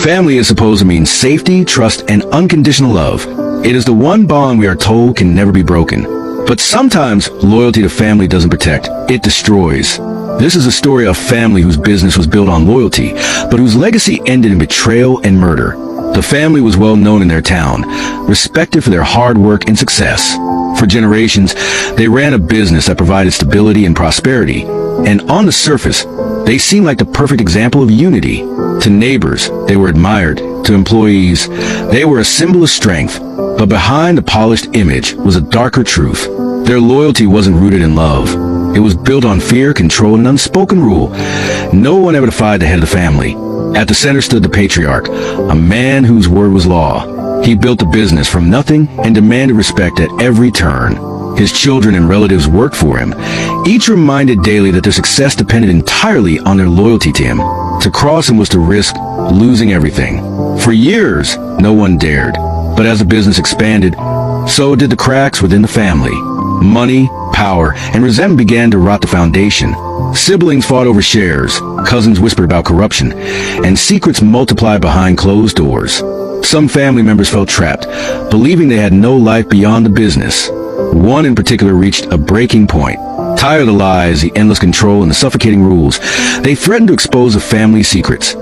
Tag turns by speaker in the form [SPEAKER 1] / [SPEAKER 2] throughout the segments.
[SPEAKER 1] Family is supposed to mean safety, trust, and unconditional love. It is the one bond we are told can never be broken. But sometimes loyalty to family doesn't protect, it destroys. This is a story of a family whose business was built on loyalty, but whose legacy ended in betrayal and murder. The family was well known in their town, respected for their hard work and success. For generations, they ran a business that provided stability and prosperity, and on the surface, they seemed like the perfect example of unity. To neighbors, they were admired. To employees, they were a symbol of strength. But behind the polished image was a darker truth. Their loyalty wasn't rooted in love. It was built on fear, control, and unspoken rule. No one ever defied the head of the family. At the center stood the patriarch, a man whose word was law. He built a business from nothing and demanded respect at every turn. His children and relatives worked for him, each reminded daily that their success depended entirely on their loyalty to him. To cross him was to risk losing everything. For years, no one dared. But as the business expanded, so did the cracks within the family. Money, power, and resentment began to rot the foundation. Siblings fought over shares, cousins whispered about corruption, and secrets multiplied behind closed doors. Some family members felt trapped, believing they had no life beyond the business. One in particular reached a breaking point. Tired of the lies, the endless control, and the suffocating rules, they threatened to expose the family's secrets.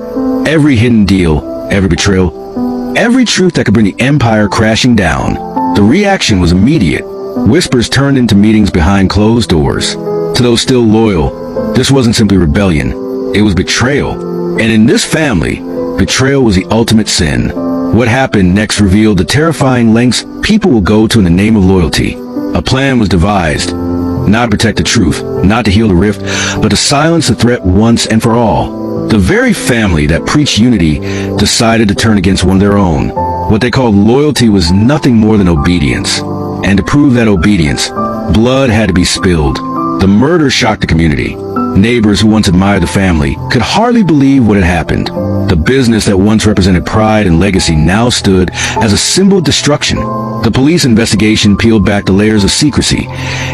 [SPEAKER 1] Every hidden deal, every betrayal, every truth that could bring the empire crashing down. The reaction was immediate. Whispers turned into meetings behind closed doors. To those still loyal, this wasn't simply rebellion. It was betrayal. And in this family, betrayal was the ultimate sin. What happened next revealed the terrifying lengths people will go to in the name of loyalty. A plan was devised, not to protect the truth, not to heal the rift, but to silence the threat once and for all. The very family that preached unity decided to turn against one of their own. What they called loyalty was nothing more than obedience. And to prove that obedience, blood had to be spilled. The murder shocked the community. Neighbors who once admired the family could hardly believe what had happened. The business that once represented pride and legacy now stood as a symbol of destruction. The police investigation peeled back the layers of secrecy,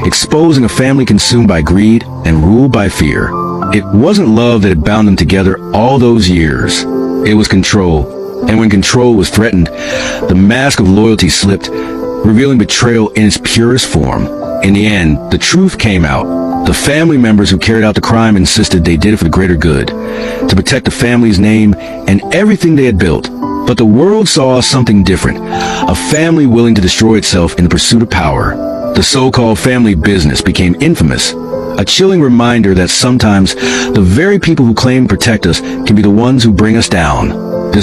[SPEAKER 1] exposing a family consumed by greed and ruled by fear. It wasn't love that had bound them together all those years. It was control. And when control was threatened, the mask of loyalty slipped, revealing betrayal in its purest form. In the end, the truth came out. The family members who carried out the crime insisted they did it for the greater good, to protect the family's name and everything they had built. But the world saw something different, a family willing to destroy itself in the pursuit of power. The so-called family business became infamous, a chilling reminder that sometimes the very people who claim to protect us can be the ones who bring us down.